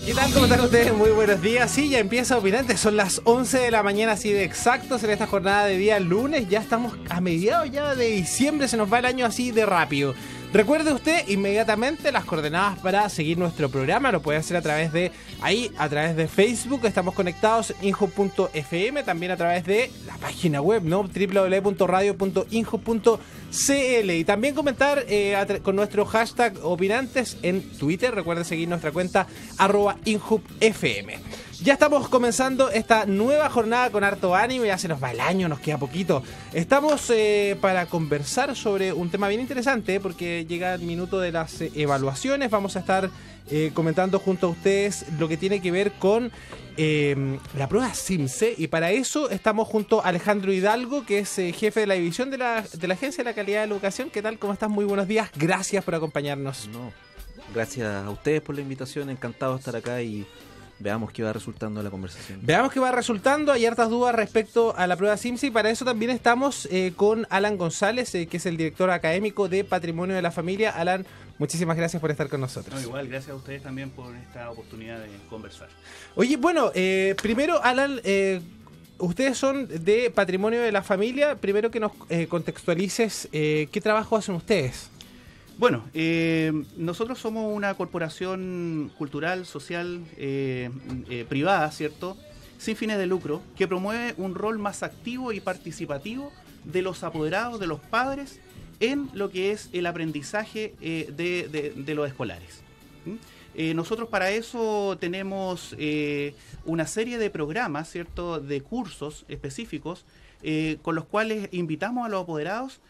¿Qué tal? ¿Cómo están ustedes? Muy buenos días. Sí, ya empieza Opinantes. Son las 11 de la mañana, así de exactos, en esta jornada de día lunes. Ya estamos a mediados ya de diciembre. Se nos va el año así de rápido. Recuerde usted inmediatamente las coordenadas para seguir nuestro programa. Lo puede hacer a través de a través de Facebook. Estamos conectados en injo.fm. También a través de la página web, ¿no? www.radio.injo.cl. Y también comentar con nuestro hashtag Opinantes en Twitter. Recuerde seguir nuestra cuenta @injupfm. Ya estamos comenzando esta nueva jornada con harto ánimo, ya se nos va el año, nos queda poquito. Estamos para conversar sobre un tema bien interesante, porque llega el minuto de las evaluaciones. Vamos a estar comentando junto a ustedes lo que tiene que ver con la prueba CIMSE, y para eso estamos junto a Alejandro Hidalgo, que es jefe de la división de la Agencia de la Calidad de la Educación. ¿Qué tal? ¿Cómo estás? Muy buenos días. Gracias por acompañarnos. Gracias a ustedes por la invitación, encantado de estar acá y veamos qué va resultando la conversación. Veamos qué va resultando. Hay hartas dudas respecto a la prueba CIMSE, y para eso también estamos con Alan González, que es el director académico de Patrimonio de la Familia. Alan, muchísimas gracias por estar con nosotros. Igual, gracias a ustedes también por esta oportunidad de conversar. Oye, bueno, primero, Alan, ustedes son de Patrimonio de la Familia. Primero que nos contextualices qué trabajo hacen ustedes. Bueno, nosotros somos una corporación cultural, social, privada, ¿cierto?, sin fines de lucro, que promueve un rol más activo y participativo de los apoderados, de los padres, en lo que es el aprendizaje de los escolares. Nosotros para eso tenemos una serie de programas, ¿cierto?, de cursos específicos, con los cuales invitamos a los apoderados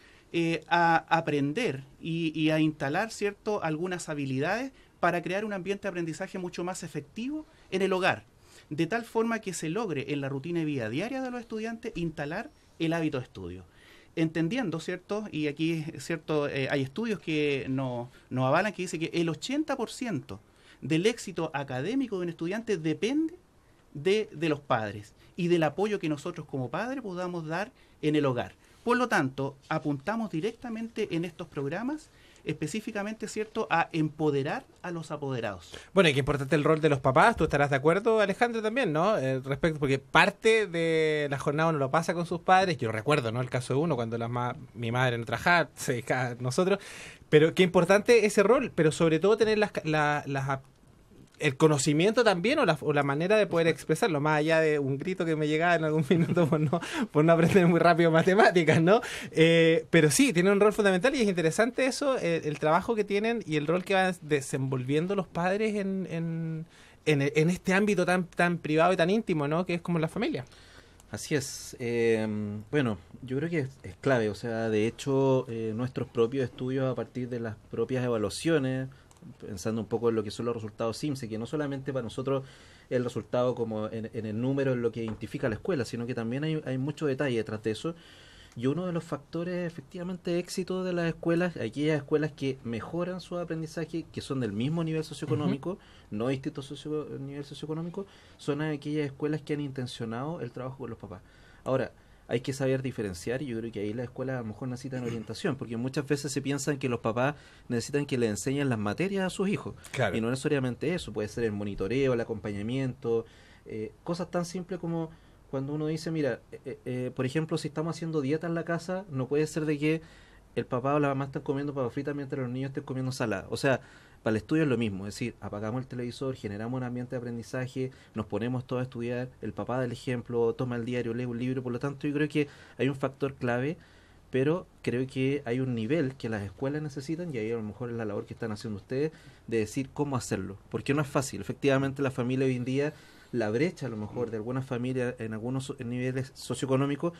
a aprender y a instalar, ¿cierto?, algunas habilidades para crear un ambiente de aprendizaje mucho más efectivo en el hogar, de tal forma que se logre en la rutina de vida diaria de los estudiantes instalar el hábito de estudio. Entendiendo, ¿cierto?, y aquí, ¿cierto?, hay estudios que nos avalan, que dice que el 80% del éxito académico de un estudiante depende de los padres y del apoyo que nosotros como padres podamos dar en el hogar. Por lo tanto, apuntamos directamente en estos programas, específicamente, ¿cierto?, a empoderar a los apoderados. Bueno, y qué importante el rol de los papás. Tú estarás de acuerdo, Alejandro, también, ¿no? Respecto, porque parte de la jornada uno lo pasa con sus padres. Yo recuerdo, ¿no?, el caso de uno, cuando mi madre no trabajaba, se dedicaba a nosotros. Pero qué importante ese rol, pero sobre todo tener el conocimiento también, o la manera de poder expresarlo, más allá de un grito que me llegaba en algún minuto por no aprender muy rápido matemáticas, ¿no? Pero sí, tiene un rol fundamental, y es interesante eso, el trabajo que tienen y el rol que van desenvolviendo los padres en este ámbito tan privado y tan íntimo, ¿no?, que es como la familia. Así es. Bueno, yo creo que es clave, o sea, de hecho, nuestros propios estudios a partir de las propias evaluaciones, pensando un poco en lo que son los resultados CIMSE, que no solamente para nosotros el resultado como en el número, en lo que identifica la escuela, sino que también hay mucho detalle detrás de eso. Y uno de los factores efectivamente de éxito de las escuelas, aquellas escuelas que mejoran su aprendizaje, que son del mismo nivel socioeconómico, no distintos nivel socioeconómico, son aquellas escuelas que han intencionado el trabajo con los papás. Ahora, hay que saber diferenciar, y yo creo que ahí las escuelas a lo mejor necesitan orientación, porque muchas veces se piensan que los papás necesitan que le enseñen las materias a sus hijos, claro. Y no necesariamente eso, puede ser el monitoreo, el acompañamiento, cosas tan simples como cuando uno dice, mira, por ejemplo, si estamos haciendo dieta en la casa, no puede ser de que el papá o la mamá estén comiendo papas fritas mientras los niños estén comiendo salada. O sea, para el estudio es lo mismo, es decir, apagamos el televisor, generamos un ambiente de aprendizaje, nos ponemos todos a estudiar, el papá da el ejemplo, toma el diario, lee un libro. Por lo tanto, yo creo que hay un factor clave, pero creo que hay un nivel que las escuelas necesitan, y ahí a lo mejor es la labor que están haciendo ustedes, de decir cómo hacerlo, porque no es fácil. Efectivamente, la familia hoy en día, la brecha a lo mejor de algunas familias en algunos niveles socioeconómicos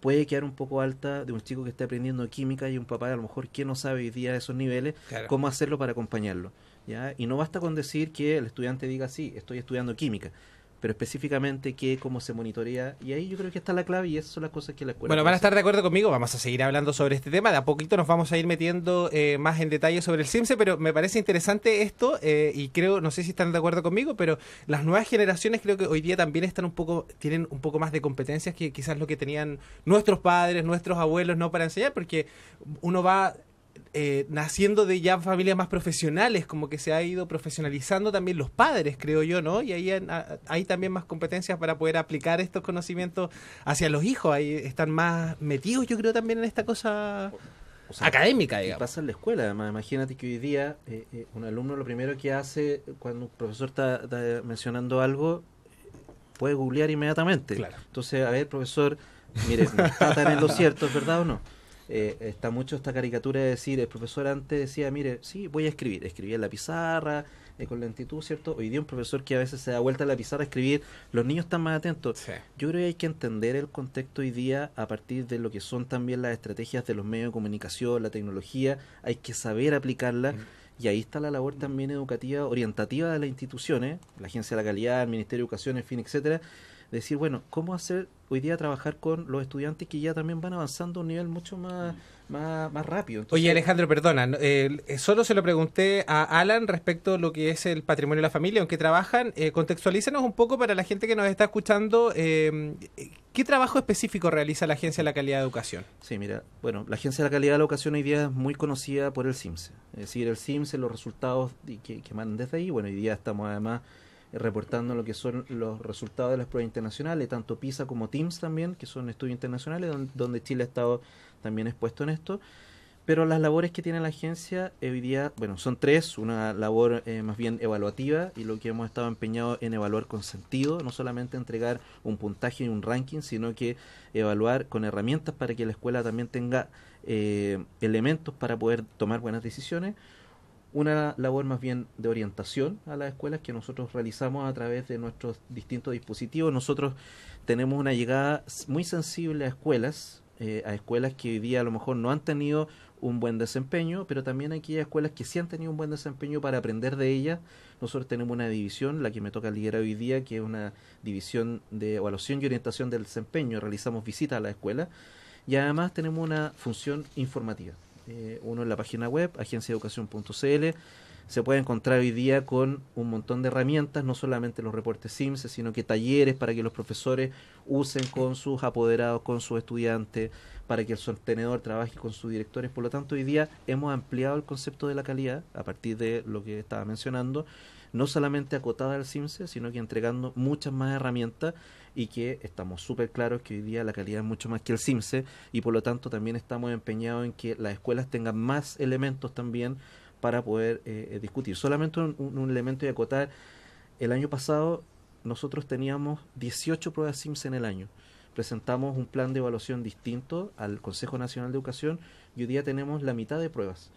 puede quedar un poco alta, de un chico que está aprendiendo química y un papá a lo mejor que no sabe hoy día esos niveles, claro, cómo hacerlo para acompañarlo, ¿ya? Y no basta con decir que el estudiante diga, sí, estoy estudiando química, pero específicamente cómo se monitorea, y ahí yo creo que está la clave, y esas son las cosas que la escuela... Bueno, van a estar de acuerdo conmigo, vamos a seguir hablando sobre este tema, de a poquito nos vamos a ir metiendo más en detalle sobre el CIMSE, pero me parece interesante esto, y creo, no sé si están de acuerdo conmigo, pero las nuevas generaciones creo que hoy día también tienen un poco más de competencias que quizás lo que tenían nuestros padres, nuestros abuelos, no, para enseñar, porque uno va naciendo de ya familias más profesionales, como que se ha ido profesionalizando también los padres, creo yo, ¿no? Y ahí hay también más competencias para poder aplicar estos conocimientos hacia los hijos. Ahí están más metidos, yo creo, también en esta cosa O sea, académica, y digamos. pasa en la escuela, además. Imagínate que hoy día un alumno lo primero que hace cuando un profesor está mencionando algo, puede googlear inmediatamente. Claro. Entonces, a ver, profesor, mire, no está tan en lo cierto, ¿es verdad o no? Está mucho esta caricatura de decir, el profesor antes decía, mire, sí, voy a escribir. Escribía en la pizarra, con lentitud, ¿cierto? Hoy día un profesor que a veces se da vuelta a la pizarra a escribir, los niños están más atentos. Sí. Yo creo que hay que entender el contexto hoy día a partir de lo que son también las estrategias de los medios de comunicación, la tecnología, hay que saber aplicarla. Y ahí está la labor también educativa, orientativa de las instituciones, la Agencia de la Calidad, el Ministerio de Educación, en fin, etcétera, decir, bueno, cómo hacer hoy día trabajar con los estudiantes que ya también van avanzando a un nivel mucho más rápido. Entonces, Oye, Alejandro, perdona, solo se lo pregunté a Alan respecto a lo que es el patrimonio de la familia, aunque trabajan. Contextualízanos un poco para la gente que nos está escuchando, ¿qué trabajo específico realiza la Agencia de la Calidad de Educación? sí, mira, bueno, la Agencia de la Calidad de la Educación hoy día es muy conocida por el CIMSE. Es decir, el CIMSE, los resultados que mandan desde ahí, bueno, hoy día estamos además reportando lo que son los resultados de las pruebas internacionales, tanto PISA como TIMSS también, que son estudios internacionales, donde Chile ha estado también expuesto en esto. Pero las labores que tiene la agencia hoy día, bueno, son tres. Una labor más bien evaluativa, y lo que hemos estado empeñados en evaluar con sentido, no solamente entregar un puntaje y un ranking, sino que evaluar con herramientas para que la escuela también tenga elementos para poder tomar buenas decisiones. Una labor más bien de orientación a las escuelas que nosotros realizamos a través de nuestros distintos dispositivos. Nosotros tenemos una llegada muy sensible a escuelas que hoy día a lo mejor no han tenido un buen desempeño, pero también aquellas escuelas que sí han tenido un buen desempeño para aprender de ellas. Nosotros tenemos una división, la que me toca liderar hoy día, que es una división de evaluación y orientación del desempeño. Realizamos visitas a la escuela y además tenemos una función informativa. Uno en la página web, agenciaeducación.cl, se puede encontrar hoy día con un montón de herramientas, no solamente los reportes CIMSE, sino que talleres para que los profesores usen con sus apoderados, con sus estudiantes, para que el sostenedor trabaje con sus directores. Por lo tanto, hoy día hemos ampliado el concepto de la calidad a partir de lo que estaba mencionando, no solamente acotada al CIMSE, sino que entregando muchas más herramientas, y que estamos súper claros que hoy día la calidad es mucho más que el CIMSE, y por lo tanto también estamos empeñados en que las escuelas tengan más elementos también para poder discutir. Solamente un elemento de acotar: el año pasado nosotros teníamos 18 pruebas CIMSE en el año. Presentamos un plan de evaluación distinto al Consejo Nacional de Educación y hoy día tenemos la mitad de pruebas.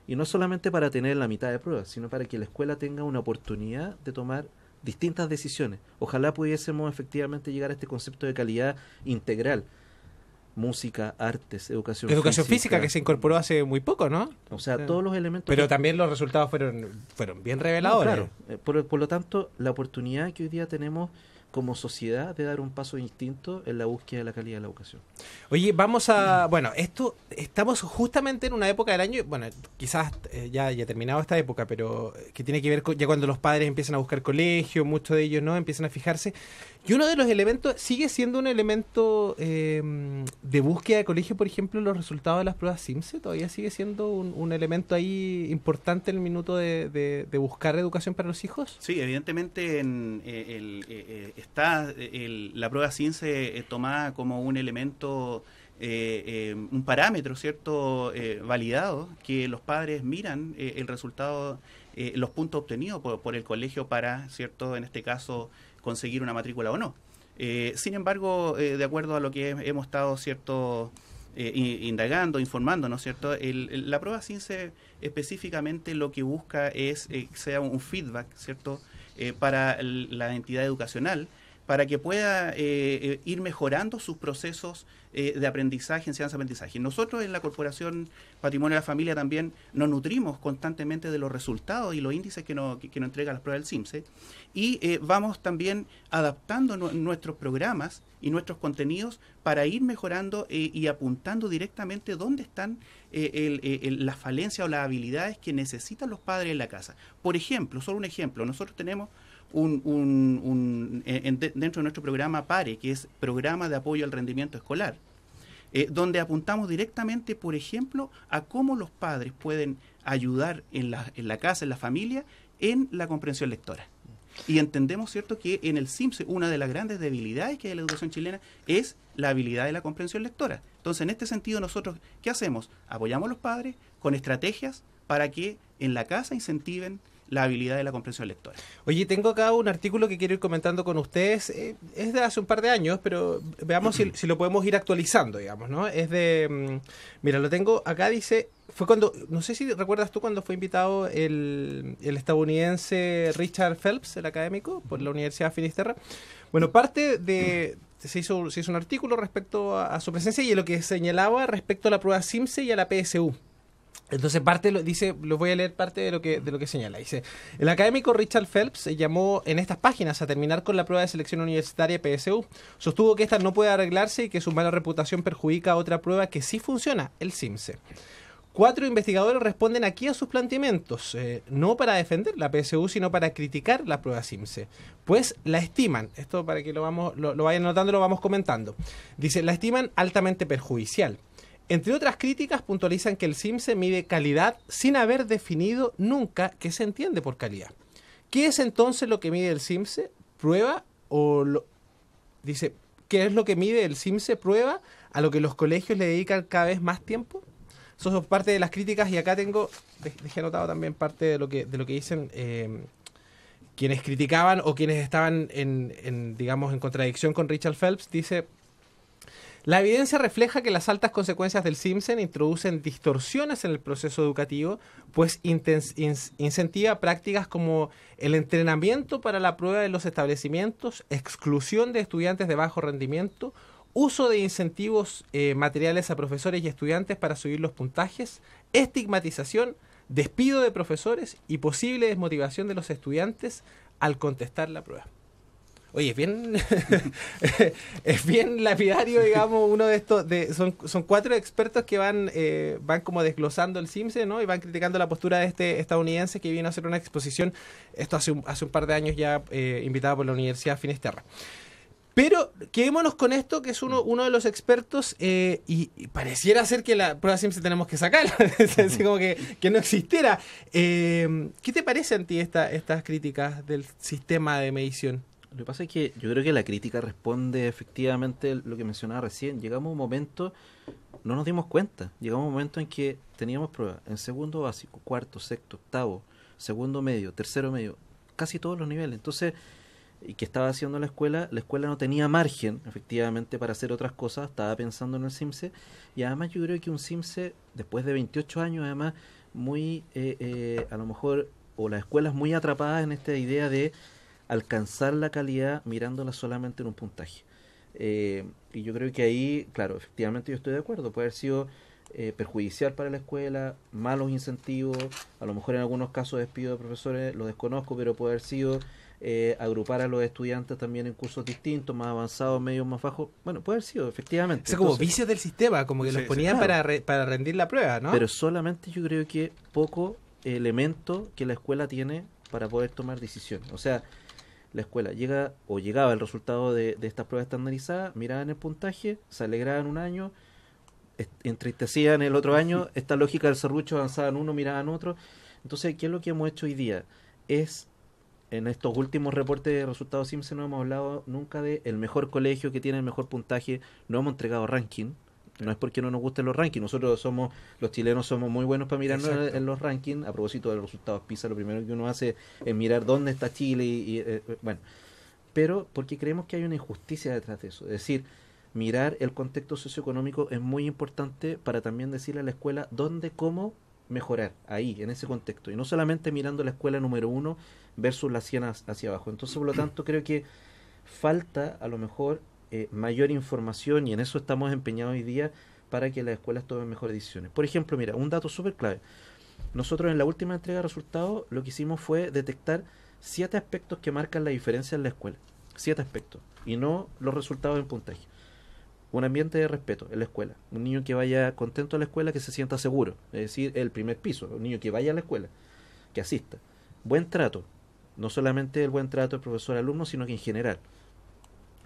Y no solamente para tener la mitad de pruebas, sino para que la escuela tenga una oportunidad de tomar distintas decisiones. Ojalá pudiésemos efectivamente llegar a este concepto de calidad integral. Música, artes, educación física que se incorporó hace muy poco, ¿no? O sea, todos los elementos... Pero también los resultados fueron bien reveladores. No, claro. Por lo tanto, la oportunidad que hoy día tenemos como sociedad de dar un paso distinto en la búsqueda de la calidad de la educación. Oye, estamos justamente en una época del año, bueno, quizás ya terminado esta época, pero que tiene que ver con ya cuando los padres empiezan a buscar colegio, muchos de ellos no empiezan a fijarse, y uno de los elementos sigue siendo un elemento de búsqueda de colegio, por ejemplo, los resultados de las pruebas CIMSE, todavía sigue siendo un elemento ahí importante en el minuto de buscar educación para los hijos. Sí, evidentemente está la prueba CIMSE tomada como un elemento, un parámetro, ¿cierto?, validado, que los padres miran el resultado, los puntos obtenidos por el colegio para, ¿cierto?, en este caso, conseguir una matrícula o no. Sin embargo, de acuerdo a lo que hemos estado, ¿cierto?, indagando, informando, ¿no es cierto?, la prueba CIMSE específicamente lo que busca es que sea un feedback, ¿cierto?, para la entidad educacional, para que pueda ir mejorando sus procesos de aprendizaje, enseñanza-aprendizaje. Nosotros en la Corporación Patrimonio de la Familia también nos nutrimos constantemente de los resultados y los índices que nos entrega las pruebas del CIMSE, y vamos también adaptando nuestros programas y nuestros contenidos para ir mejorando y apuntando directamente dónde están las falencias o las habilidades que necesitan los padres en la casa. Por ejemplo, solo un ejemplo, nosotros tenemos dentro de nuestro programa PARE, que es Programa de Apoyo al Rendimiento Escolar. donde apuntamos directamente, por ejemplo, a cómo los padres pueden ayudar en la casa, en la familia, en la comprensión lectora. Y entendemos, ¿cierto?, que en el CIMSE una de las grandes debilidades que hay en la educación chilena es la habilidad de la comprensión lectora. Entonces, en este sentido, nosotros, ¿qué hacemos? Apoyamos a los padres con estrategias para que en la casa incentiven la habilidad de la comprensión lectora. Oye, tengo acá un artículo que quiero ir comentando con ustedes. Es de hace un par de años, pero veamos si lo podemos ir actualizando, digamos, ¿no? Es de... mira, lo tengo acá, dice... Fue cuando... No sé si recuerdas tú cuando fue invitado el estadounidense Richard Phelps, el académico, por la Universidad de Finisterra. Bueno, parte de... Se hizo un artículo respecto a su presencia y a lo que señalaba respecto a la prueba CIMSE y a la PSU. Entonces dice, lo voy a leer parte de lo que señala. Dice, el académico Richard Phelps llamó en estas páginas a terminar con la prueba de selección universitaria PSU. Sostuvo que esta no puede arreglarse y que su mala reputación perjudica a otra prueba que sí funciona, el CIMSE. 4 investigadores responden aquí a sus planteamientos, no para defender la PSU, sino para criticar la prueba CIMSE. Pues la estiman, esto para que lo vayan notando, lo vamos comentando. Dice, la estiman altamente perjudicial. Entre otras críticas, puntualizan que el CIMSE mide calidad sin haber definido nunca qué se entiende por calidad. ¿Qué es entonces lo que mide el CIMSE? ¿Prueba dice, ¿qué es lo que mide el CIMSE? ¿Prueba a lo que los colegios le dedican cada vez más tiempo? Eso son parte de las críticas y acá dejé anotado también parte de lo que dicen quienes criticaban o quienes estaban en contradicción con Richard Phelps. Dice... La evidencia refleja que las altas consecuencias del CIMSE introducen distorsiones en el proceso educativo, pues incentiva prácticas como el entrenamiento para la prueba de los establecimientos, exclusión de estudiantes de bajo rendimiento, uso de incentivos materiales a profesores y estudiantes para subir los puntajes, estigmatización, despido de profesores y posible desmotivación de los estudiantes al contestar la prueba. Oye, es bien lapidario, digamos, uno de estos, son 4 expertos que van como desglosando el CIMSE, ¿no? Y van criticando la postura de este estadounidense que vino a hacer una exposición, esto hace un par de años ya, invitado por la Universidad de Finisterra. Pero quedémonos con esto, que es uno de los expertos, y pareciera ser que la prueba CIMSE tenemos que sacarla, así como que no existiera. ¿Qué te parece a ti estas críticas del sistema de medición? Lo que pasa es que yo creo que la crítica responde efectivamente a lo que mencionaba recién. Llegamos a un momento, no nos dimos cuenta, llegamos a un momento en que teníamos pruebas en segundo básico, cuarto, sexto, octavo, segundo medio, tercero medio, casi todos los niveles. Entonces, ¿y qué estaba haciendo la escuela? La escuela no tenía margen, efectivamente, para hacer otras cosas, estaba pensando en el CIMSE, y además yo creo que un CIMSE, después de 28 años, además, muy, a lo mejor, o las escuelas muy atrapadas en esta idea de alcanzar la calidad mirándola solamente en un puntaje. Y yo creo que ahí, claro, efectivamente yo estoy de acuerdo, puede haber sido perjudicial para la escuela, malos incentivos, a lo mejor en algunos casos despido de profesores, lo desconozco, pero puede haber sido agrupar a los estudiantes también en cursos distintos, más avanzados, medios, más bajos. Bueno, puede haber sido, efectivamente. Es como vicios del sistema, como que los ponían claro, para rendir la prueba, ¿no? Pero solamente yo creo que poco elemento que la escuela tiene para poder tomar decisiones. O sea, la escuela llegaba el resultado de estas pruebas estandarizadas, miraban el puntaje, se alegraban un año, entristecían el otro año, esta lógica del serrucho, avanzaban uno, miraban otro. Entonces, ¿qué es lo que hemos hecho hoy día? En estos últimos reportes de resultados CIMSE no hemos hablado nunca de el mejor colegio que tiene el mejor puntaje, no hemos entregado ranking. No es porque no nos gusten los rankings, los chilenos somos muy buenos para mirarnos en los rankings. A propósito de los resultados PISA, lo primero que uno hace es mirar dónde está Chile bueno, pero porque creemos que hay una injusticia detrás de eso. Es decir, mirar el contexto socioeconómico es muy importante para también decirle a la escuela cómo mejorar ahí, en ese contexto, y no solamente mirando la escuela número 1 versus la 100 hacia abajo. Entonces, por lo tanto, creo que falta a lo mejor mayor información, y en eso estamos empeñados hoy día para que las escuelas tomen mejores decisiones. Por ejemplo, mira, un dato súper clave. Nosotros en la última entrega de resultados lo que hicimos fue detectar 7 aspectos que marcan la diferencia en la escuela. 7 aspectos, y no los resultados en puntaje. Un ambiente de respeto en la escuela. Un niño que vaya contento a la escuela, que se sienta seguro. Es decir, el primer piso. Un niño que vaya a la escuela, que asista. Buen trato. No solamente el buen trato del profesor-alumno, sino que en general.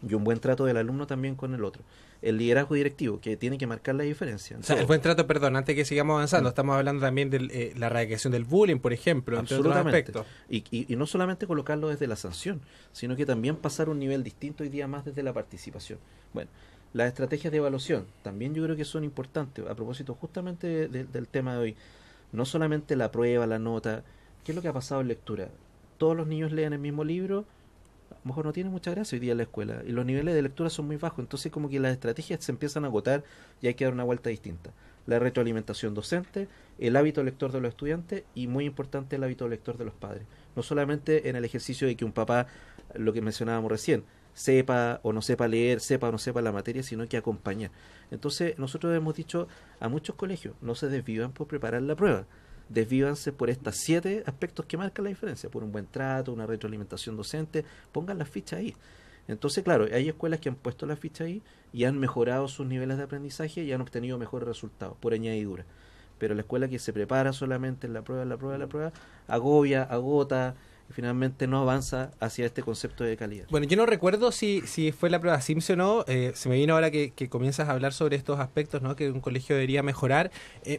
y un buen trato del alumno también con el otro. El liderazgo directivo, que tiene que marcar la diferencia. O sea, el buen trato, perdón, antes que sigamos avanzando, estamos hablando también de la erradicación del bullying, por ejemplo, entre otros aspectos. Y no solamente colocarlo desde la sanción, sino que también pasar un nivel distinto hoy día más desde la participación. Bueno, las estrategias de evaluación también yo creo que son importantes, a propósito justamente del tema de hoy. No solamente la prueba, la nota. ¿Qué es lo que ha pasado en lectura? Todos los niños leen el mismo libro, a lo mejor no tiene mucha gracia hoy día en la escuela, y los niveles de lectura son muy bajos, entonces como que las estrategias se empiezan a agotar y hay que dar una vuelta distinta. La retroalimentación docente, el hábito lector de los estudiantes y muy importante el hábito lector de los padres. No solamente en el ejercicio de que un papá, lo que mencionábamos recién, sepa o no sepa leer, sepa o no sepa la materia, sino que acompañar. Entonces nosotros hemos dicho a muchos colegios, no se desvivan por preparar la prueba, desvívanse por estos 7 aspectos que marcan la diferencia, por un buen trato, una retroalimentación docente, pongan las fichas ahí. Entonces, claro, hay escuelas que han puesto la ficha ahí y han mejorado sus niveles de aprendizaje y han obtenido mejores resultados, por añadidura. Pero la escuela que se prepara solamente en la prueba, agobia, agota, y finalmente no avanza hacia este concepto de calidad. Bueno, yo no recuerdo si fue la prueba Simpson o no, se me vino ahora que comienzas a hablar sobre estos aspectos, ¿no? Que un colegio debería mejorar.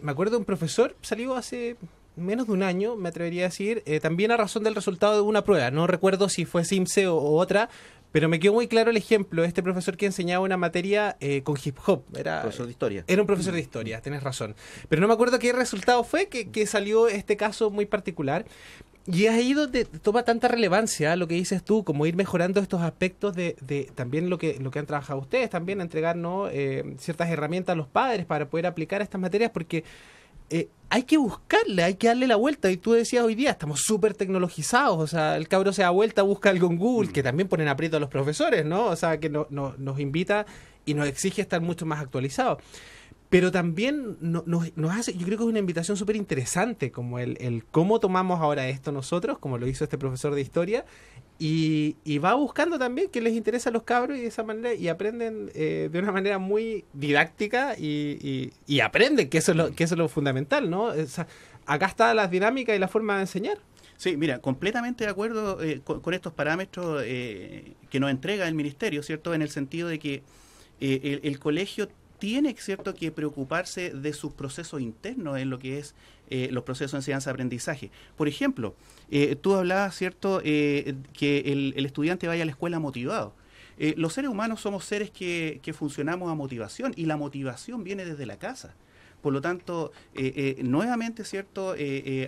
Me acuerdo de un profesor, salió hace menos de un año, me atrevería a decir, también a razón del resultado de una prueba. No recuerdo si fue Simpson o otra, pero me quedó muy claro el ejemplo. Este profesor que enseñaba una materia con hip hop. Era profesor de historia. Era un profesor de historia, tienes razón. Pero no me acuerdo qué resultado fue, que salió este caso muy particular. Y es ahí donde toma tanta relevancia lo que dices tú, como ir mejorando estos aspectos de también lo que han trabajado ustedes, también entregarnos ciertas herramientas a los padres para poder aplicar estas materias, porque hay que buscarle, hay que darle la vuelta. Y tú decías hoy día, estamos súper tecnologizados, o sea, el cabro se da vuelta, busca algo en Google, que también ponen aprieto a los profesores, ¿no? O sea, que nos invita y nos exige estar mucho más actualizados. Pero también nos hace, yo creo que es una invitación súper interesante, como el cómo tomamos ahora esto nosotros, como lo hizo este profesor de historia, y va buscando también que les interesa a los cabros y de esa manera, y aprenden de una manera muy didáctica y aprenden, que eso es lo fundamental, ¿no? O sea, acá está la dinámica y la forma de enseñar. Sí, mira, completamente de acuerdo con estos parámetros que nos entrega el Ministerio, ¿cierto? En el sentido de que el colegio tiene, ¿cierto?, que preocuparse de sus procesos internos en lo que es los procesos de enseñanza-aprendizaje. Por ejemplo, tú hablabas, ¿cierto?, que el estudiante vaya a la escuela motivado. Los seres humanos somos seres que funcionamos a motivación, y la motivación viene desde la casa. Por lo tanto, nuevamente, ¿cierto?,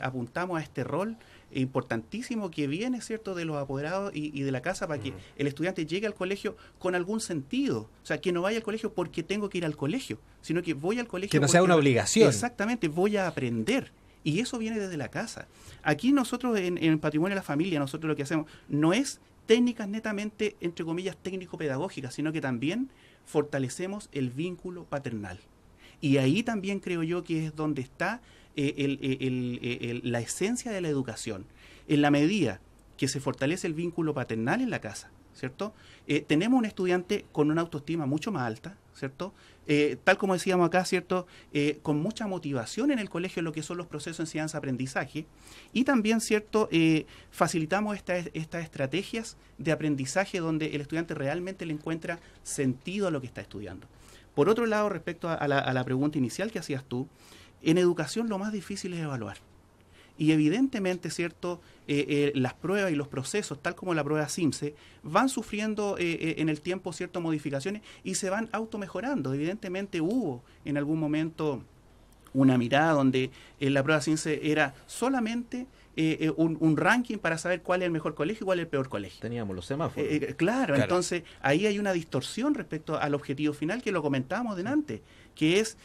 apuntamos a este rol importantísimo que viene, ¿cierto?, de los apoderados y de la casa, para que el estudiante llegue al colegio con algún sentido. O sea, que no vaya al colegio porque tengo que ir al colegio, sino que voy al colegio que no sea una obligación. Exactamente, voy a aprender. Y eso viene desde la casa. Aquí nosotros, en Patrimonio de la Familia, nosotros lo que hacemos no es técnicas netamente, entre comillas, técnico-pedagógicas, sino que también fortalecemos el vínculo paternal. Y ahí también creo yo que es donde está la esencia de la educación. En la medida que se fortalece el vínculo paternal en la casa, ¿cierto? Tenemos un estudiante con una autoestima mucho más alta, ¿cierto? Tal como decíamos acá, ¿cierto? Con mucha motivación en el colegio en lo que son los procesos de enseñanza-aprendizaje, y también, ¿cierto?, facilitamos estas estrategias de aprendizaje donde el estudiante realmente le encuentra sentido a lo que está estudiando. Por otro lado, respecto a la pregunta inicial que hacías tú, en educación lo más difícil es evaluar. Y evidentemente, ¿cierto?, las pruebas y los procesos, tal como la prueba SIMSE, van sufriendo en el tiempo ciertas modificaciones y se van automejorando. Evidentemente hubo en algún momento una mirada donde la prueba SIMSE era solamente un ranking para saber cuál es el mejor colegio y cuál es el peor colegio. Teníamos los semáforos. Claro, entonces ahí hay una distorsión respecto al objetivo final que lo comentábamos delante, que es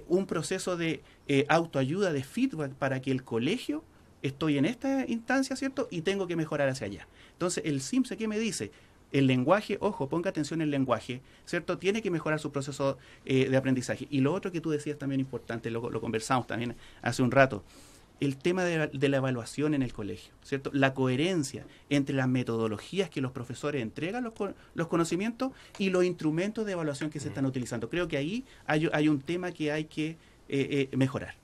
un proceso de autoayuda, de feedback, para que el colegio, estoy en esta instancia, ¿cierto?, y tengo que mejorar hacia allá. Entonces, el SIMSE, ¿qué me dice? El lenguaje, ojo, ponga atención el lenguaje, ¿cierto? Tiene que mejorar su proceso de aprendizaje. Y lo otro que tú decías también importante, lo conversamos también hace un rato, el tema de la evaluación en el colegio, ¿cierto? La coherencia entre las metodologías que los profesores entregan, los conocimientos, y los instrumentos de evaluación que se están utilizando. Creo que ahí hay un tema que hay que mejorar.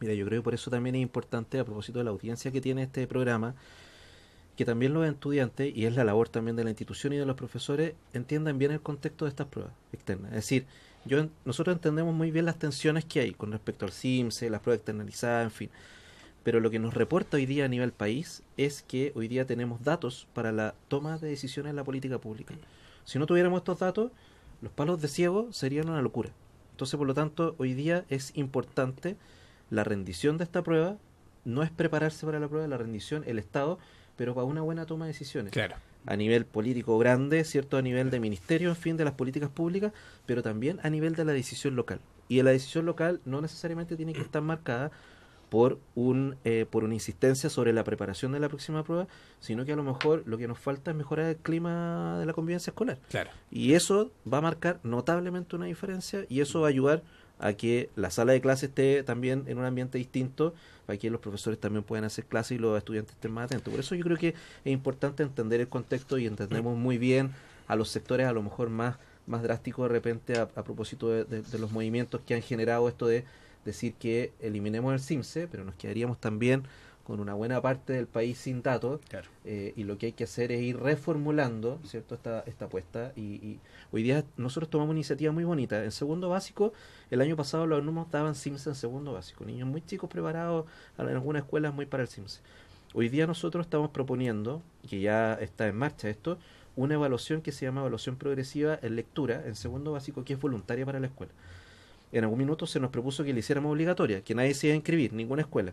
Mira, yo creo que por eso también es importante, a propósito de la audiencia que tiene este programa, que también los estudiantes, y es la labor también de la institución y de los profesores, entiendan bien el contexto de estas pruebas externas. Es decir, nosotros entendemos muy bien las tensiones que hay con respecto al CIMSE, las pruebas externalizadas, en fin. Pero lo que nos reporta hoy día a nivel país es que hoy día tenemos datos para la toma de decisiones en la política pública. Si no tuviéramos estos datos, los palos de ciego serían una locura. Entonces, por lo tanto, hoy día es importante la rendición de esta prueba. No es prepararse para la prueba, la rendición, el Estado, pero para una buena toma de decisiones. Claro. A nivel político grande, ¿cierto? A nivel de ministerio, en fin, de las políticas públicas, pero también a nivel de la decisión local. Y la decisión local no necesariamente tiene que estar marcada por una insistencia sobre la preparación de la próxima prueba, sino que a lo mejor lo que nos falta es mejorar el clima de la convivencia escolar. Claro. Y eso va a marcar notablemente una diferencia, y eso va a ayudar a que la sala de clase esté también en un ambiente distinto, para que los profesores también puedan hacer clases y los estudiantes estén más atentos. Por eso yo creo que es importante entender el contexto, y entendemos muy bien a los sectores a lo mejor más drásticos de repente a propósito de los movimientos que han generado esto de decir que eliminemos el CIMSE, pero nos quedaríamos también con una buena parte del país sin datos. Claro. Y lo que hay que hacer es ir reformulando, ¿cierto?, esta apuesta, y hoy día nosotros tomamos una iniciativa muy bonita. En segundo básico, el año pasado los alumnos daban CIMSE en segundo básico, niños muy chicos preparados, en algunas escuelas muy para el CIMSE. Hoy día nosotros estamos proponiendo, que ya está en marcha esto, una evaluación que se llama evaluación progresiva en lectura en segundo básico, que es voluntaria para la escuela. En algún minuto se nos propuso que la hiciéramos obligatoria, que nadie se iba a inscribir, ninguna escuela.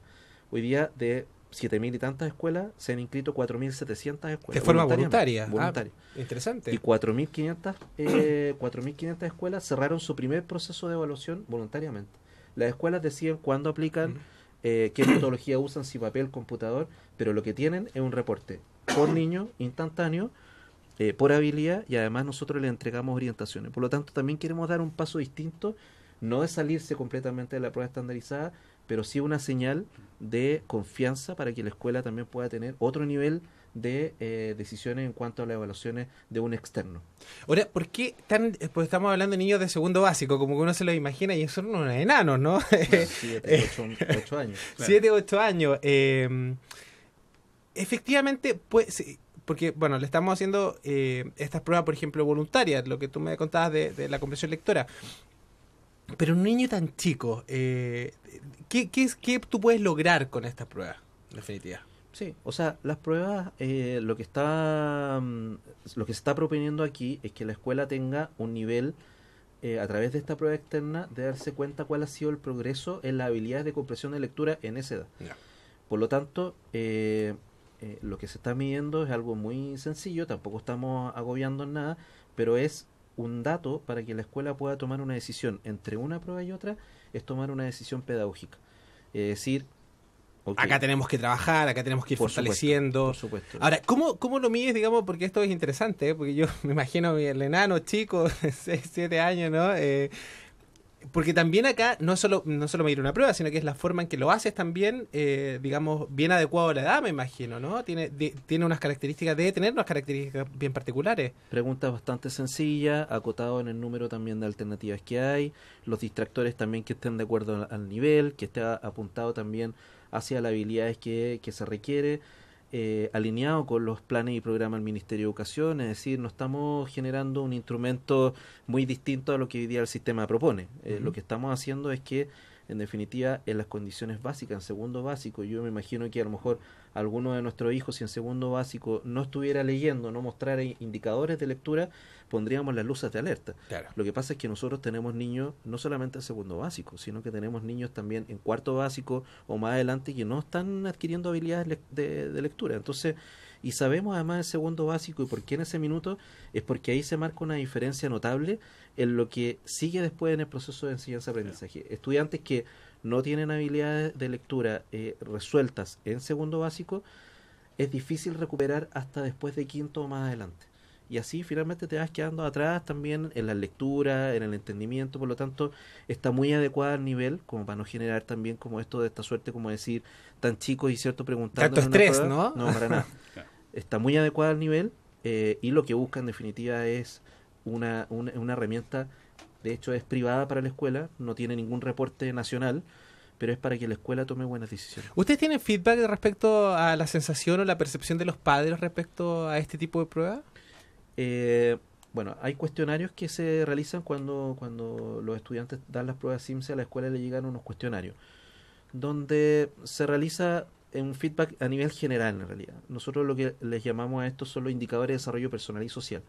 Hoy día de 7.000 y tantas escuelas se han inscrito 4.700 escuelas. De forma voluntaria. Voluntaria. Interesante. Y 4.500 escuelas cerraron su primer proceso de evaluación voluntariamente. Las escuelas deciden cuándo aplican, qué metodología usan, si papel, computador, pero lo que tienen es un reporte por niño, instantáneo, por habilidad, y además nosotros les entregamos orientaciones. Por lo tanto, también queremos dar un paso distinto, no de salirse completamente de la prueba estandarizada, pero sí una señal de confianza para que la escuela también pueda tener otro nivel de decisiones en cuanto a las evaluaciones de un externo. Ahora, ¿por qué pues estamos hablando de niños de segundo básico? Como que uno se lo imagina y son unos enanos, ¿no? 7, 8 años. 7, 8 años. Efectivamente, pues, porque, bueno, le estamos haciendo estas pruebas, por ejemplo, voluntarias, lo que tú me contabas de la comprensión lectora. Pero un niño tan chico, ¿qué tú puedes lograr con estas pruebas, en definitiva? Sí, o sea, las pruebas, lo que se está proponiendo aquí es que la escuela tenga un nivel, a través de esta prueba externa, de darse cuenta cuál ha sido el progreso en las habilidades de comprensión de lectura en esa edad. Yeah. Por lo tanto, lo que se está midiendo es algo muy sencillo, tampoco estamos agobiando en nada, pero es un dato para que la escuela pueda tomar una decisión entre una prueba y otra, es tomar una decisión pedagógica. Es decir, okay, acá tenemos que trabajar, acá tenemos que ir fortaleciendo. Por supuesto. Ahora, ¿cómo lo mides, digamos? Porque esto es interesante, porque yo me imagino el enano chico, 6, 7 años, ¿no? Porque también acá no es solo medir una prueba, sino que es la forma en que lo haces también, digamos, bien adecuado a la edad, me imagino, ¿no? Tiene unas características, debe tener unas características bien particulares. Preguntas bastante sencillas, acotado en el número también de alternativas que hay, los distractores también que estén de acuerdo al nivel, que esté apuntado también hacia las habilidades que se requiere, alineado con los planes y programas del Ministerio de Educación. Es decir, no estamos generando un instrumento muy distinto a lo que hoy día el sistema propone. Lo que estamos haciendo es que, en definitiva, en las condiciones básicas, en segundo básico, yo me imagino que a lo mejor alguno de nuestros hijos, si en segundo básico no estuviera leyendo, no mostrara indicadores de lectura, pondríamos las luces de alerta. Claro. Lo que pasa es que nosotros tenemos niños no solamente en segundo básico, sino que tenemos niños también en cuarto básico o más adelante que no están adquiriendo habilidades de lectura. Entonces, y sabemos además en segundo básico, y por qué en ese minuto, es porque ahí se marca una diferencia notable en lo que sigue después en el proceso de enseñanza-aprendizaje. Claro. Estudiantes que no tienen habilidades de lectura resueltas en segundo básico, es difícil recuperar hasta después de quinto o más adelante. Y así finalmente te vas quedando atrás también en la lectura, en el entendimiento. Por lo tanto, está muy adecuada al nivel, como para no generar también como esto de esta suerte, como decir, tan chicos y cierto preguntando. Tanto estrés, ¿no? No, para nada. Está muy adecuada al nivel, y lo que busca en definitiva es una herramienta, de hecho es privada para la escuela, no tiene ningún reporte nacional, pero es para que la escuela tome buenas decisiones. ¿Ustedes tienen feedback respecto a la sensación o la percepción de los padres respecto a este tipo de pruebas? Bueno, hay cuestionarios que se realizan cuando los estudiantes dan las pruebas CIMSE. A la escuela le llegan unos cuestionarios donde se realiza un feedback a nivel general, en realidad. Nosotros lo que les llamamos a estos son los indicadores de desarrollo personal y social.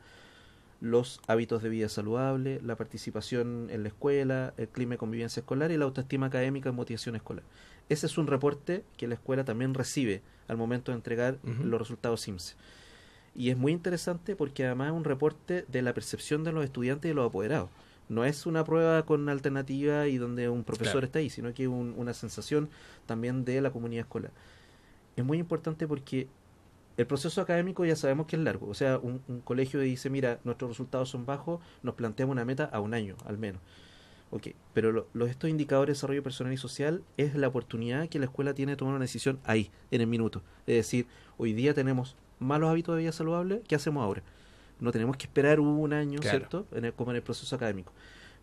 Los hábitos de vida saludable, la participación en la escuela, el clima de convivencia escolar y la autoestima académica y motivación escolar. Ese es un reporte que la escuela también recibe al momento de entregar los resultados CIMSE. Y es muy interesante porque además es un reporte de la percepción de los estudiantes y de los apoderados. No es una prueba con alternativa y donde un profesor está ahí, sino que es una sensación también de la comunidad escolar. Es muy importante porque el proceso académico ya sabemos que es largo. O sea, un colegio dice, mira, nuestros resultados son bajos, nos planteamos una meta a un año, al menos. Okay, pero estos indicadores de desarrollo personal y social es la oportunidad que la escuela tiene de tomar una decisión ahí, en el minuto. Es decir, hoy día tenemos malos hábitos de vida saludable, ¿qué hacemos ahora? No tenemos que esperar un año, claro, ¿cierto? Como en el proceso académico.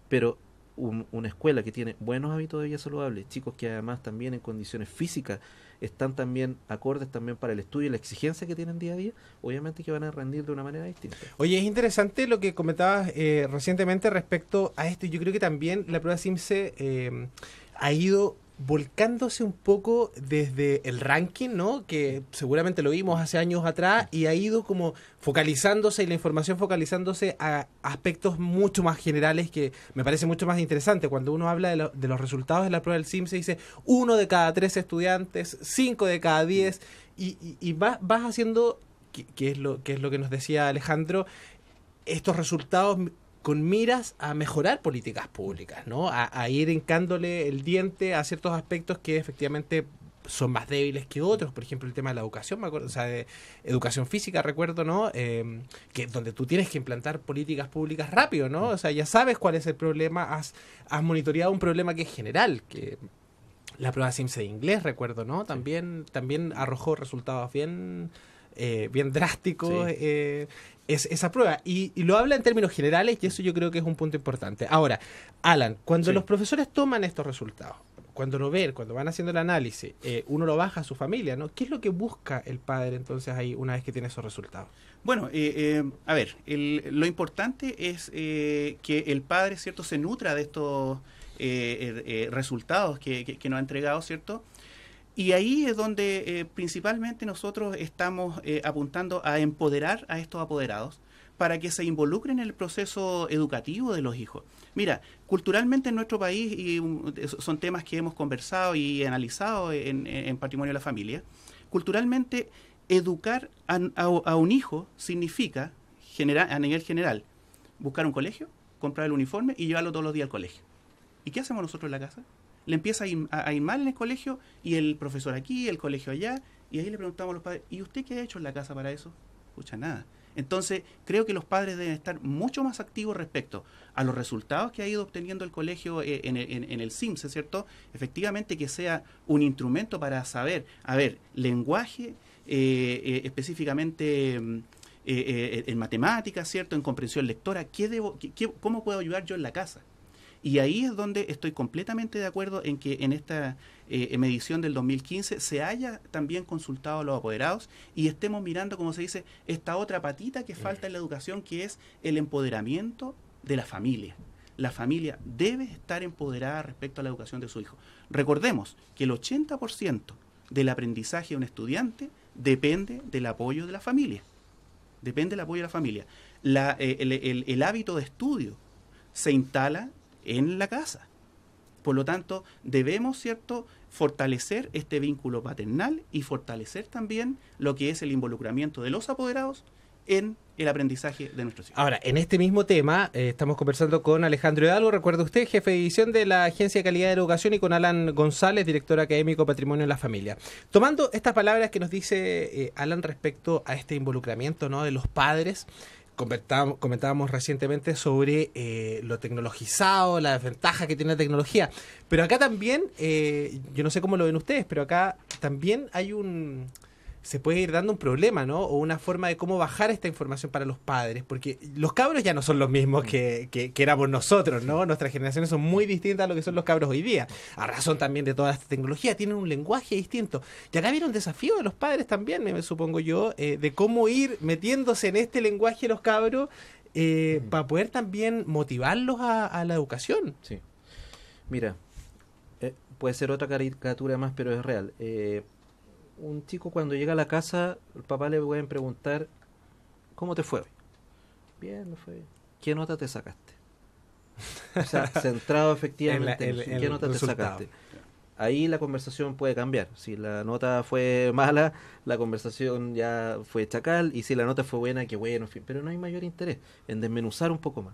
Pero una escuela que tiene buenos hábitos de vida saludable, chicos que además también en condiciones físicas están también acordes también para el estudio y la exigencia que tienen día a día, obviamente que van a rendir de una manera distinta. Oye, es interesante lo que comentabas recientemente respecto a esto. Yo creo que también la prueba CIMSE ha ido volcándose un poco desde el ranking, ¿no? Que seguramente lo vimos hace años atrás y ha ido como focalizándose y la información focalizándose a aspectos mucho más generales que me parece mucho más interesante. Cuando uno habla de los resultados de la prueba del CIMSE dice 1 de cada 3 estudiantes, 5 de cada 10 y vas haciendo, que es lo que nos decía Alejandro, estos resultados con miras a mejorar políticas públicas, ¿no? A ir hincándole el diente a ciertos aspectos que efectivamente son más débiles que otros. Por ejemplo, el tema de la educación, me acuerdo, o sea, de educación física, recuerdo, ¿no? Que donde tú tienes que implantar políticas públicas rápido, ¿no? O sea, ya sabes cuál es el problema, has monitoreado un problema que es general, que la prueba CIMSE de inglés, recuerdo, ¿no? También arrojó resultados bien drásticos. Sí. Esa prueba, y lo habla en términos generales, y eso yo creo que es un punto importante. Ahora, Alan, cuando los profesores toman estos resultados, cuando lo ven, cuando van haciendo el análisis, uno lo baja a su familia, ¿no? ¿Qué es lo que busca el padre entonces ahí una vez que tiene esos resultados? Bueno, a ver, lo importante es que el padre, ¿cierto?, se nutra de estos resultados que nos ha entregado, ¿cierto? Y ahí es donde principalmente nosotros estamos apuntando a empoderar a estos apoderados para que se involucren en el proceso educativo de los hijos. Mira, culturalmente en nuestro país, y son temas que hemos conversado y analizado en Patrimonio de la Familia, culturalmente educar a un hijo significa, a nivel general, buscar un colegio, comprar el uniforme y llevarlo todos los días al colegio. ¿Y qué hacemos nosotros en la casa? Le empieza a ir mal en el colegio y el profesor aquí, el colegio allá, y ahí le preguntamos a los padres, ¿y usted qué ha hecho en la casa para eso? Escucha, nada. Entonces, creo que los padres deben estar mucho más activos respecto a los resultados que ha ido obteniendo el colegio en el CIMSE, ¿cierto? Efectivamente que sea un instrumento para saber, lenguaje, específicamente en matemáticas, ¿cierto? En comprensión lectora, ¿cómo puedo ayudar yo en la casa? Y ahí es donde estoy completamente de acuerdo en que en esta medición del 2015 se haya también consultado a los apoderados y estemos mirando, como se dice, esta otra patita que falta en la educación, que es el empoderamiento de la familia. La familia debe estar empoderada respecto a la educación de su hijo. Recordemos que el 80% del aprendizaje de un estudiante depende del apoyo de la familia. Depende del apoyo de la familia. El hábito de estudio se instala en la casa. Por lo tanto, debemos, ¿cierto?, fortalecer este vínculo paternal y fortalecer también lo que es el involucramiento de los apoderados en el aprendizaje de nuestros hijos. Ahora, en este mismo tema, estamos conversando con Alejandro Hidalgo, recuerda usted, jefe de división de la Agencia de Calidad de Educación, y con Alan González, director académico Patrimonio de la Familia. Tomando estas palabras que nos dice Alan respecto a este involucramiento, ¿no?, de los padres, comentábamos recientemente sobre lo tecnologizado, la desventaja que tiene la tecnología. Pero acá también, yo no sé cómo lo ven ustedes, pero acá también hay se puede ir dando un problema, ¿no? O una forma de cómo bajar esta información para los padres, porque los cabros ya no son los mismos que éramos nosotros, ¿no? Nuestras generaciones son muy distintas a lo que son los cabros hoy día, a razón también de toda esta tecnología, tienen un lenguaje distinto. Y acá viene un desafío de los padres también, me supongo yo, de cómo ir metiéndose en este lenguaje los cabros para poder también motivarlos a la educación. Sí. Mira, puede ser otra caricatura más, pero es real. Un chico cuando llega a la casa, el papá le pueden preguntar, ¿cómo te fue hoy? Bien, me fue bien. ¿Qué nota te sacaste? O sea, centrado efectivamente en qué nota te sacaste. Ahí la conversación puede cambiar. Si la nota fue mala, la conversación ya fue chacal, y si la nota fue buena, qué bueno, en fin. Pero no hay mayor interés en desmenuzar un poco más.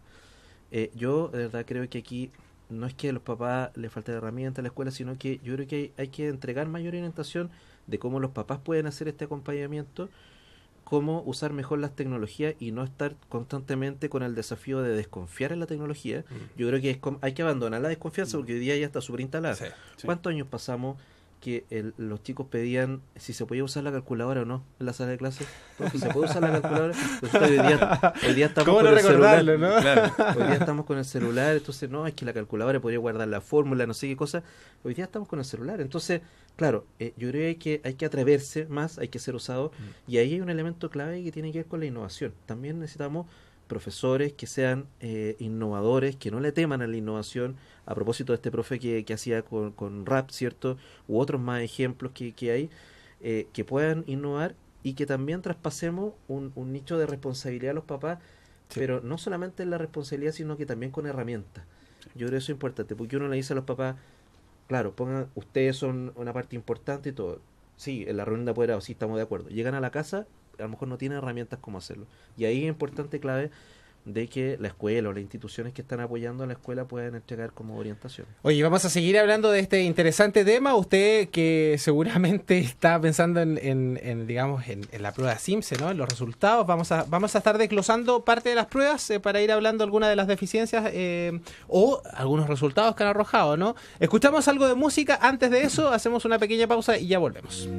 Yo, de verdad, creo que aquí no es que a los papás les falte herramientas a la escuela, sino que yo creo que hay que entregar mayor orientación de cómo los papás pueden hacer este acompañamiento, cómo usar mejor las tecnologías y no estar constantemente con el desafío de desconfiar en la tecnología. Yo creo que hay que abandonar la desconfianza porque hoy día ya está súper instalada. Sí. ¿Cuántos años pasamos que los chicos pedían si se podía usar la calculadora o no en la sala de clase? Porque se puede usar la calculadora. Pues hoy día estamos con el celular, ¿no? Claro. Hoy día estamos con el celular, entonces no, es que la calculadora podría guardar la fórmula, no sé qué cosa. Hoy día estamos con el celular, entonces, claro, yo creo que hay que atreverse más, hay que ser osado, y ahí hay un elemento clave que tiene que ver con la innovación. También necesitamos profesores que sean innovadores, que no le teman a la innovación, a propósito de este profe que hacía con rap, ¿cierto? U otros más ejemplos que hay, que puedan innovar y que también traspasemos un nicho de responsabilidad a los papás, sí. Pero no solamente en la responsabilidad, sino que también con herramientas. Yo creo que eso es importante, porque uno le dice a los papás, claro, pongan, ustedes son una parte importante y todo. Sí, en la reunión de apoderados, sí, estamos de acuerdo. Llegan a la casa, a lo mejor no tienen herramientas como hacerlo. Y ahí es importante, clave, de que la escuela o las instituciones que están apoyando a la escuela puedan entregar como orientación. Oye, vamos a seguir hablando de este interesante tema. Usted que seguramente está pensando en digamos, en la prueba SIMSE, ¿no? En los resultados. Vamos a estar desglosando parte de las pruebas para ir hablando algunas de las deficiencias o algunos resultados que han arrojado, ¿no? Escuchamos algo de música. Antes de eso, hacemos una pequeña pausa y ya volvemos.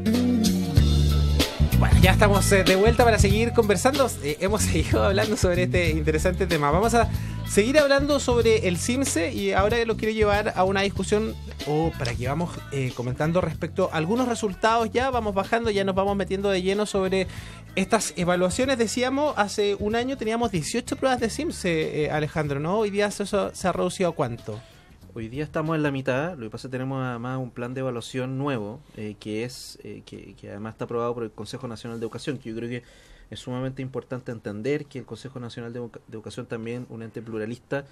Bueno, ya estamos de vuelta para seguir conversando. Hemos seguido hablando sobre este interesante tema. Vamos a seguir hablando sobre el SIMSE y ahora lo quiero llevar a una discusión para que vamos comentando respecto a algunos resultados. Ya vamos bajando, ya nos vamos metiendo de lleno sobre estas evaluaciones. Decíamos, hace un año teníamos 18 pruebas de SIMSE, Alejandro, ¿no? Hoy día eso se ha reducido ¿a cuánto? Hoy día estamos en la mitad. Lo que pasa es que tenemos además un plan de evaluación nuevo que además está aprobado por el Consejo Nacional de Educación, que yo creo que es sumamente importante entender que el Consejo Nacional de Educación también, un ente pluralista,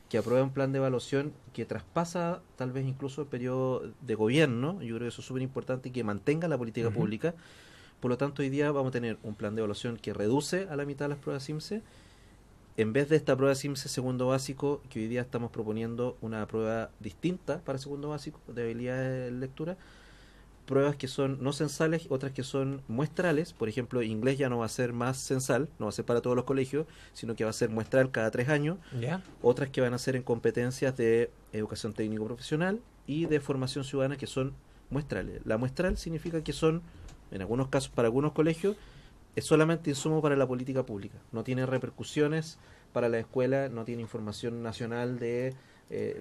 que aprueba un plan de evaluación que traspasa tal vez incluso el periodo de gobierno. Yo creo que eso es súper importante y que mantenga la política pública. Por lo tanto, hoy día vamos a tener un plan de evaluación que reduce a la mitad las pruebas SIMSE. En vez de esta prueba SIMSE segundo básico, que hoy día estamos proponiendo una prueba distinta para segundo básico de habilidades de lectura, pruebas que son no censales, otras que son muestrales. Por ejemplo, inglés ya no va a ser más censal, no va a ser para todos los colegios, sino que va a ser muestral cada 3 años. ¿Ya? Otras que van a ser en competencias de educación técnico-profesional y de formación ciudadana, que son muestrales. La muestral significa que son, en algunos casos, para algunos colegios, es solamente insumo para la política pública. No tiene repercusiones para la escuela, no tiene información nacional de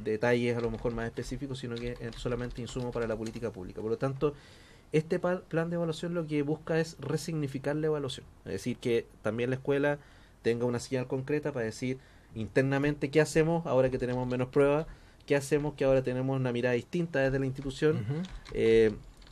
detalles a lo mejor más específicos, sino que es solamente insumo para la política pública. Por lo tanto, este plan de evaluación lo que busca es resignificar la evaluación. Es decir, que también la escuela tenga una señal concreta para decir internamente qué hacemos ahora que tenemos menos pruebas, qué hacemos que ahora tenemos una mirada distinta desde la institución.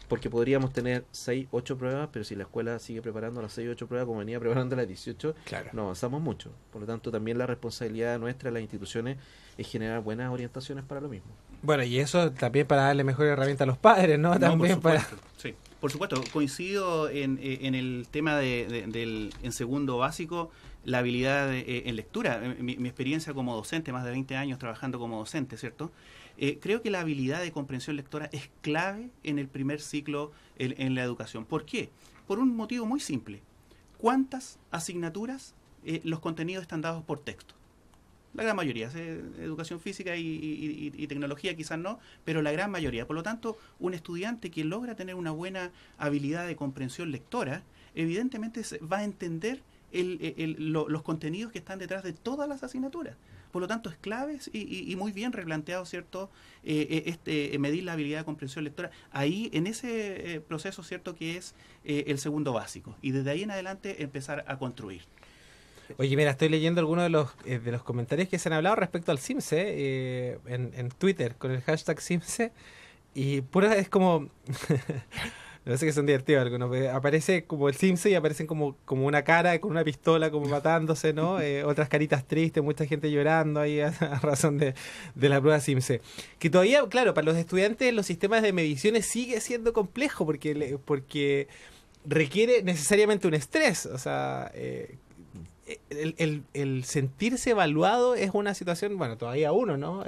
Porque podríamos tener 6, 8 pruebas, pero si la escuela sigue preparando las 6, 8 pruebas como venía preparando las 18, claro, no avanzamos mucho. Por lo tanto, también la responsabilidad nuestra, las instituciones, es generar buenas orientaciones para lo mismo. Bueno, y eso también para darle mejor herramienta a los padres, ¿no? También por supuesto, sí. Por supuesto, coincido en el tema en segundo básico, la habilidad en lectura. Mi experiencia como docente, más de 20 años trabajando como docente, ¿cierto? Creo que la habilidad de comprensión lectora es clave en el primer ciclo en la educación. ¿Por qué? Por un motivo muy simple. ¿Cuántas asignaturas los contenidos están dados por texto? la gran mayoría, educación física y tecnología quizás no, pero la gran mayoría. Por lo tanto, un estudiante que logra tener una buena habilidad de comprensión lectora, evidentemente va a entender los contenidos que están detrás de todas las asignaturas. Por lo tanto, es clave y muy bien replanteado, ¿cierto? Medir la habilidad de comprensión lectora. Ahí, en ese proceso, ¿cierto? Que es el segundo básico. Y desde ahí en adelante empezar a construir. Oye, mira, estoy leyendo algunos de los comentarios que se han hablado respecto al CIMSE en Twitter con el hashtag CIMSE. Y pura es como... No sé, que son divertidos algunos. Aparece como el CIMSE y aparecen como una cara con una pistola como matándose, ¿no? Otras caritas tristes, mucha gente llorando ahí a razón de la prueba CIMSE. Que todavía, claro, para los estudiantes los sistemas de mediciones sigue siendo complejo porque requiere necesariamente un estrés. O sea, el sentirse evaluado es una situación, bueno, todavía uno, ¿no?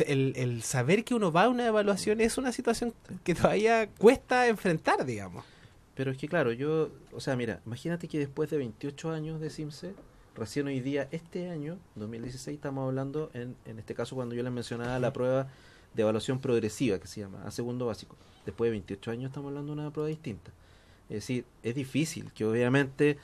El saber que uno va a una evaluación es una situación que todavía cuesta enfrentar, digamos. Pero es que claro, o sea, mira, imagínate que después de 28 años de CIMSE, recién hoy día, este año, 2016, estamos hablando, en este caso cuando yo les mencionaba la prueba de evaluación progresiva, que se llama, a segundo básico. Después de 28 años estamos hablando de una prueba distinta. Es decir, es difícil que obviamente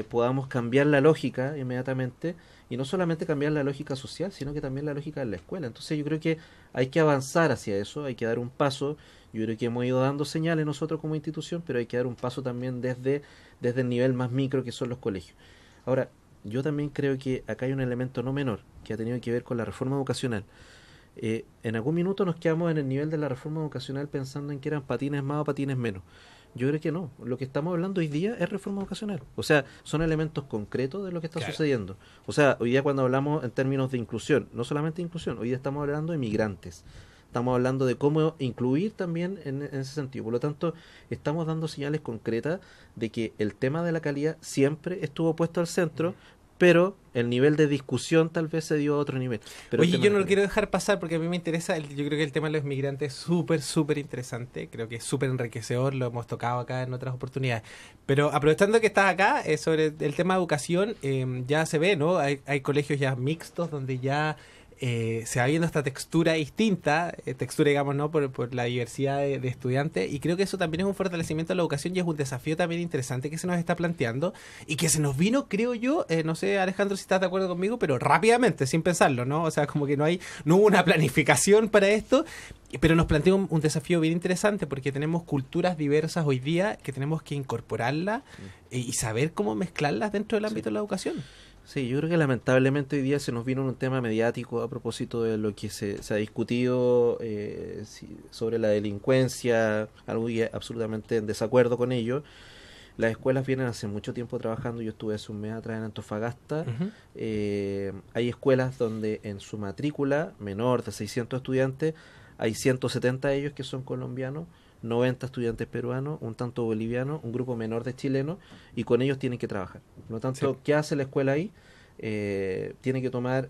podamos cambiar la lógica inmediatamente, y no solamente cambiar la lógica social, sino que también la lógica de la escuela. Entonces yo creo que hay que avanzar hacia eso, hay que dar un paso. Yo creo que hemos ido dando señales nosotros como institución, pero hay que dar un paso también desde el nivel más micro que son los colegios. Ahora, yo también creo que acá hay un elemento no menor que ha tenido que ver con la reforma educacional. En algún minuto nos quedamos en el nivel de la reforma educacional pensando en que eran patines más o patines menos. Yo creo que no. Lo que estamos hablando hoy día es reforma educacional. O sea, son elementos concretos de lo que está sucediendo. O sea, hoy día cuando hablamos en términos de inclusión, no solamente de inclusión, hoy día estamos hablando de migrantes. Estamos hablando de cómo incluir también en ese sentido. Por lo tanto, estamos dando señales concretas de que el tema de la calidad siempre estuvo puesto al centro, pero el nivel de discusión tal vez se dio a otro nivel. Pero oye, yo no lo quiero dejar pasar porque a mí me interesa, yo creo que el tema de los migrantes es súper interesante, creo que es súper enriquecedor, lo hemos tocado acá en otras oportunidades. Pero aprovechando que estás acá, sobre el tema de educación, ya se ve, ¿no? Hay colegios ya mixtos donde ya se va viendo esta textura distinta, textura, digamos, ¿no? Por la diversidad de estudiantes, y creo que eso también es un fortalecimiento de la educación y es un desafío también interesante que se nos está planteando y que se nos vino, creo yo, no sé, Alejandro, si estás de acuerdo conmigo, pero rápidamente, sin pensarlo, ¿no? O sea, como que no hubo una planificación para esto, pero nos plantea un desafío bien interesante porque tenemos culturas diversas hoy día que tenemos que incorporarlas y saber cómo mezclarlas dentro del ámbito de la educación. Sí, yo creo que lamentablemente hoy día se nos vino un tema mediático a propósito de lo que se ha discutido sobre la delincuencia, algo absolutamente en desacuerdo con ello. Las escuelas vienen hace mucho tiempo trabajando, yo estuve hace un mes atrás en Antofagasta. Hay escuelas donde en su matrícula menor de 600 estudiantes hay 170 de ellos que son colombianos, 90 estudiantes peruanos, un tanto bolivianos, un grupo menor de chilenos, y con ellos tienen que trabajar. Por lo tanto, ¿qué hace la escuela ahí? Tiene que tomar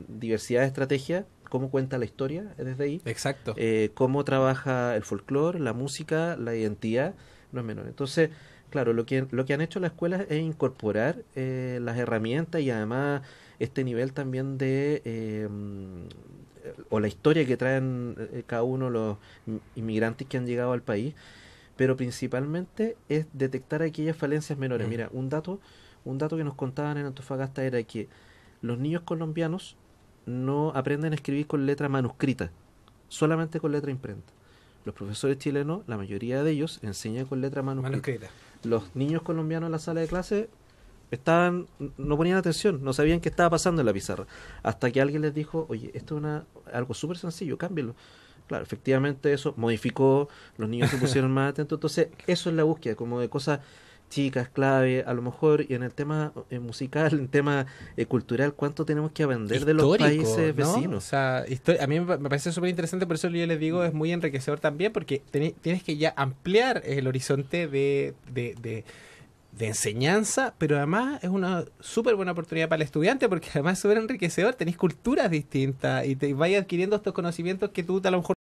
diversidad de estrategias, cómo cuenta la historia desde ahí. Exacto. Cómo trabaja el folclore, la música, la identidad, no es menor. Entonces, claro, lo que han hecho las escuelas es incorporar las herramientas y además este nivel también de o la historia que traen cada uno los inmigrantes que han llegado al país, pero principalmente es detectar aquellas falencias menores. Mira, un dato que nos contaban en Antofagasta era que los niños colombianos no aprenden a escribir con letra manuscrita, solamente con letra imprenta. Los profesores chilenos, la mayoría de ellos, enseñan con letra manuscrita. Los niños colombianos en la sala de clase no ponían atención, no sabían qué estaba pasando en la pizarra, hasta que alguien les dijo, oye, esto es algo súper sencillo, cámbienlo. Claro, efectivamente eso modificó, los niños se pusieron más atentos. Entonces eso es la búsqueda, como de cosas chicas, clave, a lo mejor, y en el tema musical, en el tema cultural, ¿cuánto tenemos que aprender histórico, de los países vecinos? ¿No? O sea, a mí me parece súper interesante, por eso yo les digo, es muy enriquecedor también, porque tienes que ya ampliar el horizonte de enseñanza, pero además es una súper buena oportunidad para el estudiante, porque además es súper enriquecedor, tenéis culturas distintas y te vais adquiriendo estos conocimientos que tú a lo mejor